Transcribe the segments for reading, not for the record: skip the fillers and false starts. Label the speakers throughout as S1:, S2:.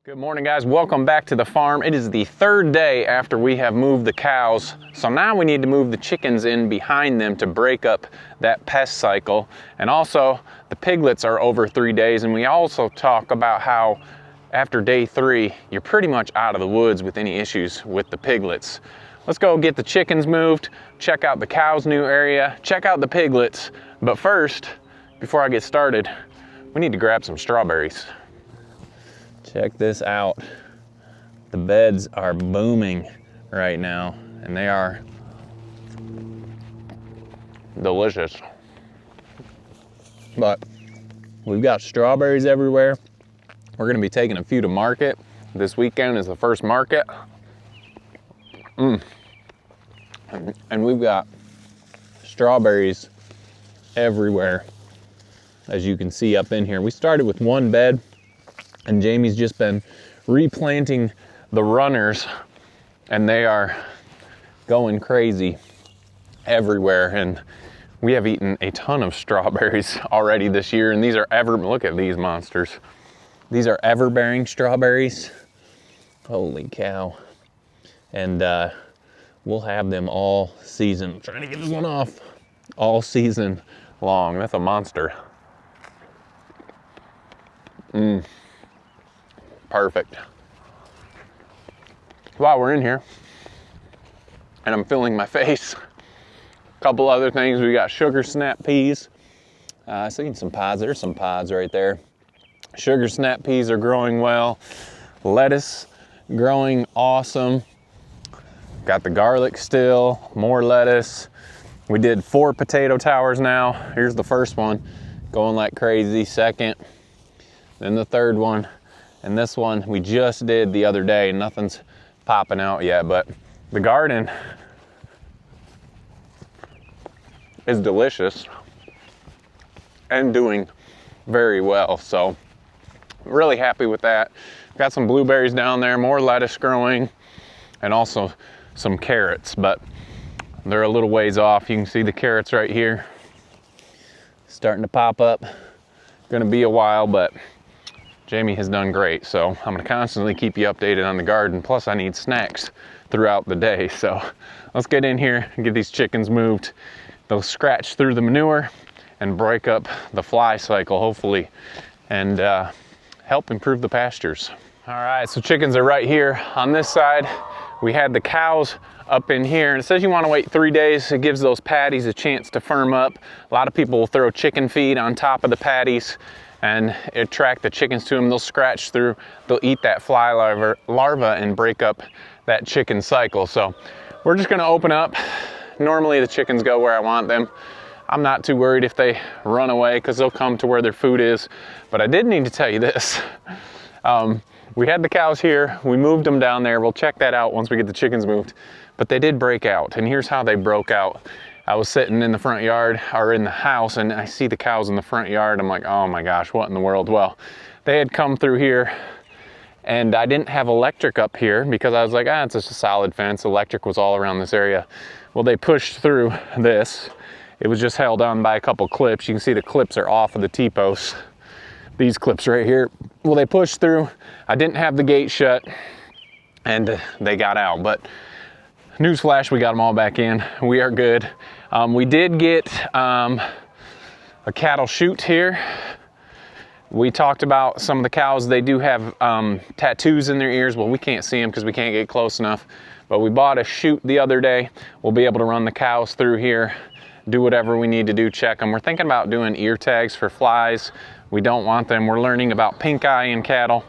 S1: Good morning, guys. Welcome back to the farm. It is the third day after we have moved the cows. So now we need to move the chickens in behind them to break up that pest cycle. And also the piglets are over 3 days. And we also talk about how after day 3, you're pretty much out of the woods with any issues with the piglets. Let's go get the chickens moved, check out the cows' new area, check out the piglets. But first, before I get started, we need to grab some strawberries. Check this out. The beds are booming right now, and they are delicious. But we've got strawberries everywhere. We're gonna be taking a few to market. This weekend is the first market. And we've got strawberries everywhere, as you can see up in here. We started with one bed, and Jamie's just been replanting the runners, and they are going crazy everywhere. And we have eaten a ton of strawberries already this year, and these are look at these monsters. These are ever-bearing strawberries. Holy cow. And we'll have them all season. I'm trying to get this one off. All season long. That's a monster. Perfect. While we're in here, and I'm filling my face, a couple other things. We got sugar snap peas. I seen some pods. There's some pods right there. Sugar snap peas are growing well. Lettuce growing awesome. Got the garlic still, more lettuce. We did 4 potato towers now. Here's the first one, going like crazy. Second, then the third one. And this one we just did the other day. Nothing's popping out yet, but the garden is delicious and doing very well. So really happy with that. Got some blueberries down there, more lettuce growing, and also some carrots, but they're a little ways off. You can see the carrots right here starting to pop up. Gonna be a while, but Jamie has done great, so I'm gonna constantly keep you updated on the garden. Plus I need snacks throughout the day. So let's get in here and get these chickens moved. They'll scratch through the manure and break up the fly cycle, hopefully, and help improve the pastures. All right, so chickens are right here on this side. We had the cows up in here, and it says you want to wait 3 days. It gives those patties a chance to firm up. A lot of people will throw chicken feed on top of the patties and attract the chickens to them. They'll scratch through, they'll eat that fly larva and break up that chicken cycle. So we're just gonna open up. Normally the chickens go where I want them. I'm not too worried if they run away, because they'll come to where their food is. But I did need to tell you this. We had the cows here, we moved them down there. We'll check that out once we get the chickens moved. But they did break out, and here's how they broke out. I was sitting in the front yard, or in the house, and I see the cows in the front yard. I'm like, oh my gosh, what in the world? Well, they had come through here, and I didn't have electric up here because I was like, it's just a solid fence. Electric was all around this area. Well, they pushed through this. It was just held on by a couple clips. You can see the clips are off of the T-posts. These clips right here. Well, they pushed through. I didn't have the gate shut, and they got out. But newsflash, we got them all back in. We are good. We did get a cattle chute here. We talked about some of the cows. They do have tattoos in their ears. Well, we can't see them because we can't get close enough. But we bought a chute the other day. We'll be able to run the cows through here, do whatever we need to do, check them. We're thinking about doing ear tags for flies. We don't want them. We're learning about pink eye in cattle,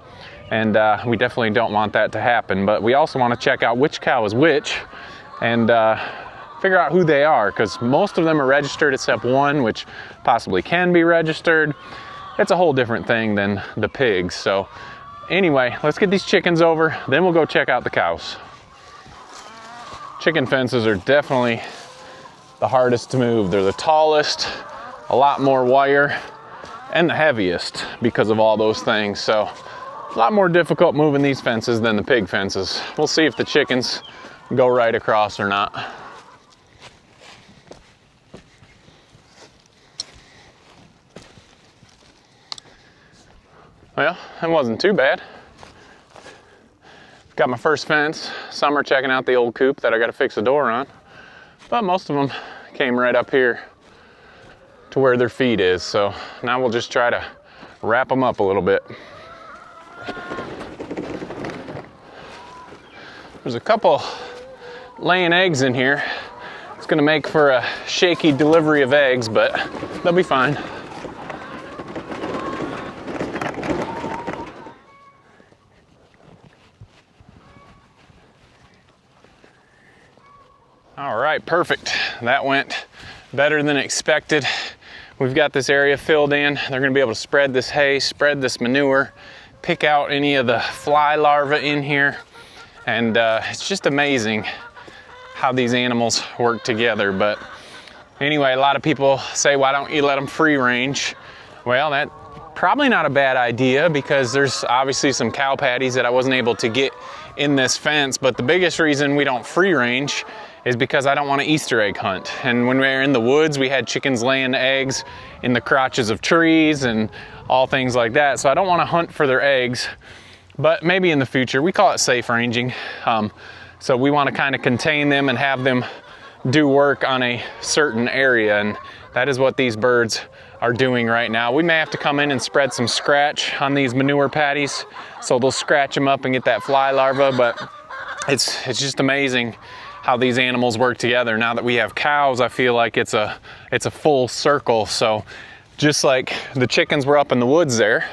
S1: and we definitely don't want that to happen. But we also want to check out which cow is which, and figure out who they are, because most of them are registered except one, which possibly can be registered. It's a whole different thing than the pigs. So anyway, let's get these chickens over, then we'll go check out the cows. Chicken fences are definitely the hardest to move. They're the tallest, a lot more wire, and the heaviest because of all those things. So a lot more difficult moving these fences than the pig fences. We'll see if the chickens go right across or not. Well, it wasn't too bad. Got my first fence. Some are checking out the old coop that I got to fix the door on, but most of them came right up here to where their feed is. So now we'll just try to wrap them up a little bit. There's a couple laying eggs in here. It's gonna make for a shaky delivery of eggs, but they'll be fine. All right, perfect. That went better than expected. We've got this area filled in. They're gonna be able to spread this hay, spread this manure, pick out any of the fly larvae in here. And it's just amazing how these animals work together. But anyway, a lot of people say, why don't you let them free range? Well, that's probably not a bad idea, because there's obviously some cow patties that I wasn't able to get in this fence. But the biggest reason we don't free range is because I don't want to Easter egg hunt. And when we were in the woods, we had chickens laying eggs in the crotches of trees and all things like that. So I don't want to hunt for their eggs, but maybe in the future. We call it safe ranging. So we want to kind of contain them and have them do work on a certain area. And that is what these birds are doing right now. We may have to come in and spread some scratch on these manure patties, so they'll scratch them up and get that fly larva. But it's just amazing how these animals work together. Now that we have cows, I feel like it's a full circle. So just like the chickens were up in the woods there,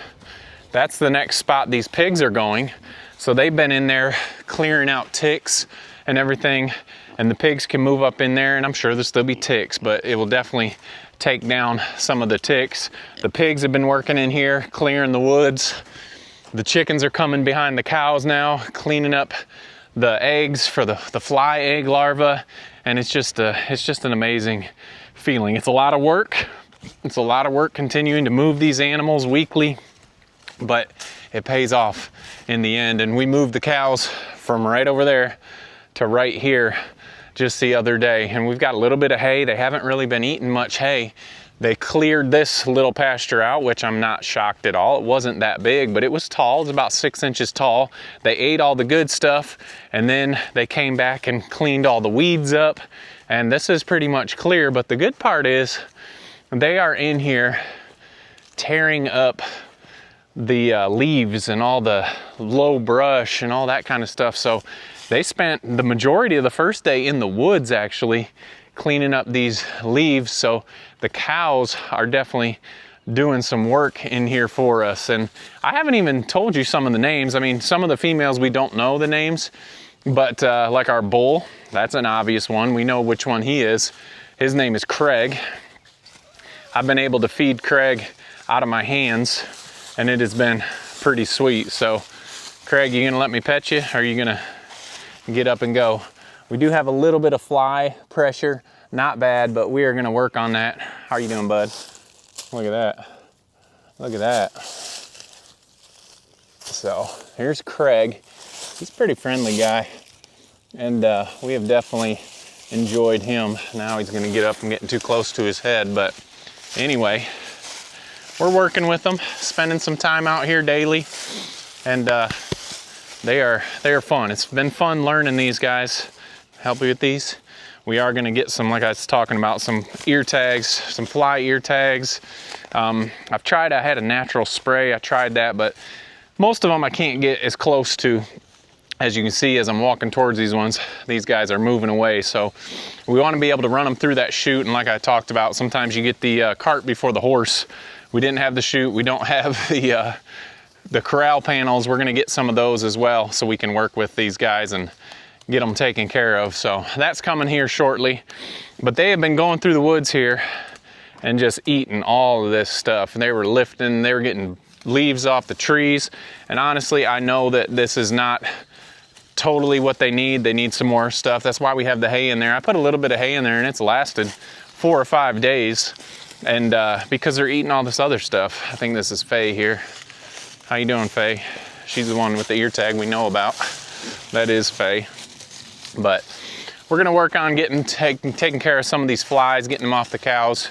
S1: that's the next spot these pigs are going. So they've been in there clearing out ticks and everything, and the pigs can move up in there, and I'm sure there'll still be ticks, but it will definitely take down some of the ticks. The pigs have been working in here, clearing the woods. The chickens are coming behind the cows now, cleaning up the eggs for the fly egg larvae, and it's just an amazing feeling. It's a lot of work. It's a lot of work continuing to move these animals weekly, but it pays off in the end. And we moved the cows from right over there to right here just the other day, and we've got a little bit of hay. They haven't really been eating much hay. They cleared this little pasture out, which I'm not shocked at all. It wasn't that big, but it was tall. It was about 6 inches tall. They ate all the good stuff, and then they came back and cleaned all the weeds up, and this is pretty much clear. But the good part is they are in here tearing up the leaves and all the low brush and all that kind of stuff. So they spent the majority of the first day in the woods actually cleaning up these leaves. So the cows are definitely doing some work in here for us. And I haven't even told you some of the names. I mean, some of the females we don't know the names, but like our bull, that's an obvious one. We know which one he is. His name is Craig. I've been able to feed Craig out of my hands, and it has been pretty sweet. So Craig, you gonna let me pet you, or are you gonna get up and go? We do have a little bit of fly pressure, not bad, but we are gonna work on that. How are you doing, bud? Look at that. Look at that. So here's Craig. He's a pretty friendly guy, and we have definitely enjoyed him. Now he's gonna get up and getting too close to his head, but anyway, we're working with them, spending some time out here daily, and they are fun. It's been fun learning these guys. Help you with these. We are gonna get some, like I was talking about, some ear tags, some fly ear tags. I had a natural spray, I tried that, but most of them I can't get as close to. As you can see, as I'm walking towards these ones, these guys are moving away. So we want to be able to run them through that chute. And like I talked about, sometimes you get the cart before the horse. We didn't have the chute. We don't have the corral panels. We're going to get some of those as well, so we can work with these guys and get them taken care of. So that's coming here shortly. But they have been going through the woods here and just eating all of this stuff. And they were lifting, they were getting leaves off the trees. And honestly, I know that this is not totally what they need. They need some more stuff. That's why we have the hay in there. I put a little bit of hay in there, and it's lasted 4 or 5 days. And because they're eating all this other stuff. I think this is Faye here. How you doing, Faye? She's the one with the ear tag we know about. That is Faye. But we're gonna work on taking care of some of these flies, getting them off the cows,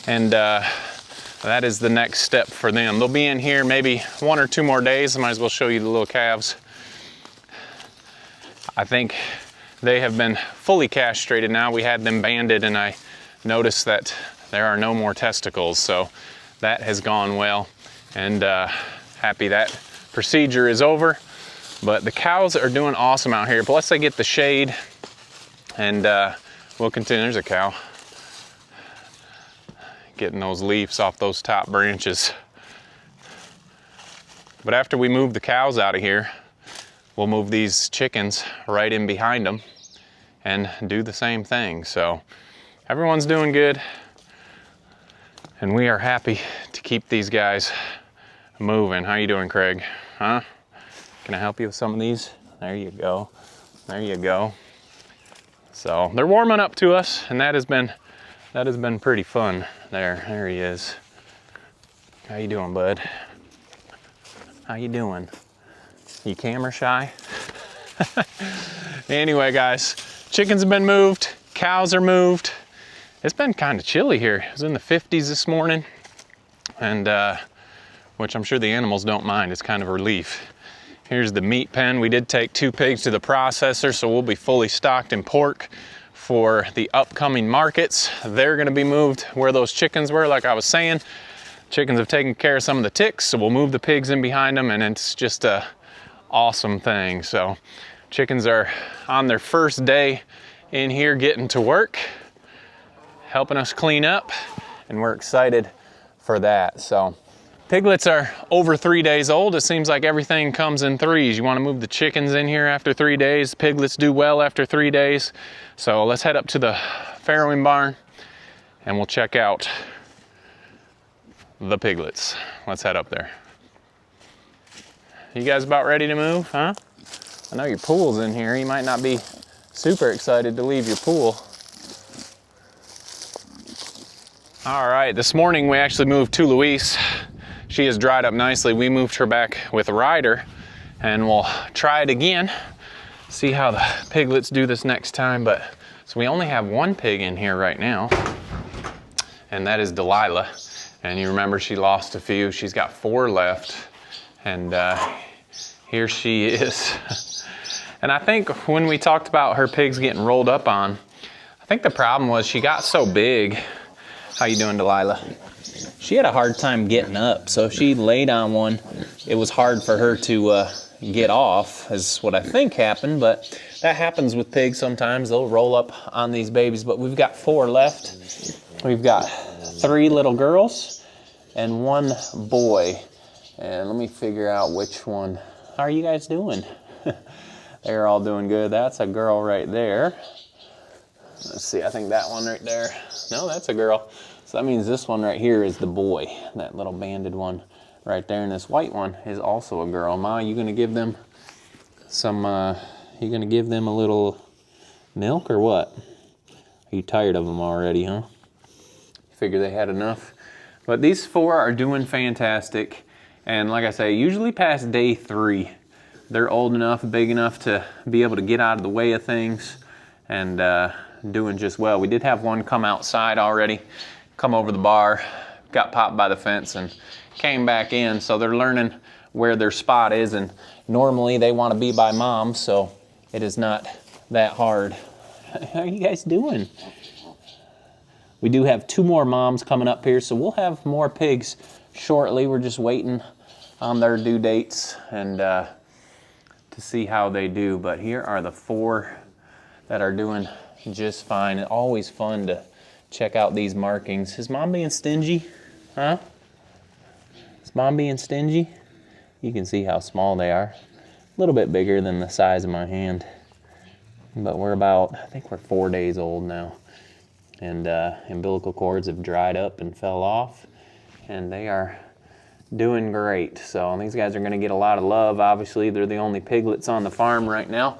S1: and that is the next step for them. They'll be in here maybe 1 or 2 more days. I might as well show you the little calves. I think they have been fully castrated now. We had them banded and I noticed that there are no more testicles, so that has gone well, and happy that procedure is over. But the cows are doing awesome out here. Plus they get the shade, and we'll continue. There's a cow getting those leaves off those top branches. But after we move the cows out of here, we'll move these chickens right in behind them and do the same thing. So everyone's doing good, and we are happy to keep these guys moving. How you doing, Craig? Huh? Can I help you with some of these? There you go. There you go. So they're warming up to us, and that has been pretty fun. There he is. How you doing, bud? How you doing? You camera shy? Anyway, guys, chickens have been moved, cows are moved. It's been kind of chilly here. It was in the 50s this morning, and which I'm sure the animals don't mind. It's kind of a relief. Here's the meat pen. We did take 2 pigs to the processor, so we'll be fully stocked in pork for the upcoming markets. They're gonna be moved where those chickens were, like I was saying. Chickens have taken care of some of the ticks, so we'll move the pigs in behind them, and it's just a awesome thing. So chickens are on their first day in here getting to work, helping us clean up, and we're excited for that. So piglets are over 3 days old. It seems like everything comes in threes. You want to move the chickens in here after 3 days. Piglets do well after 3 days. So let's head up to the farrowing barn and we'll check out the piglets. Let's head up there. You guys about ready to move, huh? I know your pool's in here. You might not be super excited to leave your pool. All right, this morning we actually moved to Louise. She has dried up nicely. We moved her back with Ryder, and we'll try it again. See how the piglets do this next time. But so we only have 1 pig in here right now, and that is Delilah. And you remember she lost a few. She's got 4 left, and here she is. And I think when we talked about her pigs getting rolled up on, I think the problem was she got so big. How you doing, Delilah? She had a hard time getting up, so if she laid on one, it was hard for her to get off, is what I think happened. But that happens with pigs sometimes. They'll roll up on these babies. But we've got 4 left. We've got 3 little girls and 1 boy. And let me figure out which one. How are you guys doing? They're all doing good. That's a girl right there. Let's see, I think that one right there. No, that's a girl. So that means this one right here is the boy, that little banded one right there. And this white one is also a girl. Ma, you gonna give them some, you gonna give them a little milk or what? Are you tired of them already, huh? You figure they had enough? But these 4 are doing fantastic. And like I say, usually past day 3, they're old enough, big enough to be able to get out of the way of things, and doing just well. We did have one come outside already, come over the bar, got popped by the fence and came back in. So they're learning where their spot is, and normally they want to be by mom, so it is not that hard. How are you guys doing? We do have 2 more moms coming up here, so we'll have more pigs shortly. We're just waiting on their due dates and to see how they do. But here are the 4 that are doing just fine. It's always fun to check out these markings. Is mom being stingy? Huh? Is mom being stingy? You can see how small they are. A little bit bigger than the size of my hand. But we're about, I think we're 4 days old now. And umbilical cords have dried up and fell off. And they are doing great. So these guys are going to get a lot of love. Obviously, they're the only piglets on the farm right now.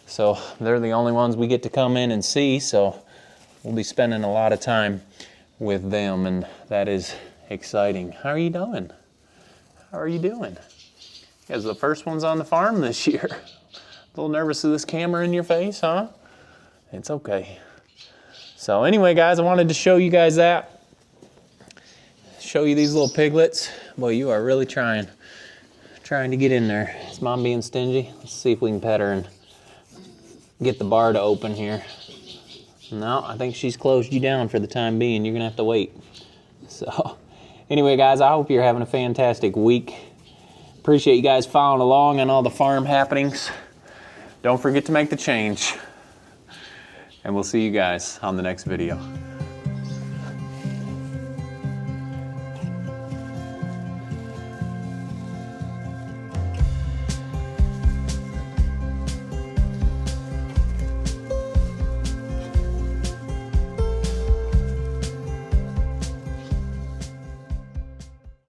S1: So they're the only ones we get to come in and see. So we'll be spending a lot of time with them, and that is exciting. How are you doing? How are you doing? You guys are the first ones on the farm this year. A little nervous of this camera in your face, huh? It's okay. So anyway, guys, I wanted to show you guys that. Show you these little piglets. Boy, you are really trying to get in there. Is mom being stingy? Let's see if we can pet her and
S2: get the bar to open here. No, I think she's closed you down for the time being. You're gonna have to wait. So anyway, guys, I hope you're having a fantastic week. Appreciate you guys following along on all the farm happenings. Don't forget to make the change. And we'll see you guys on the next video.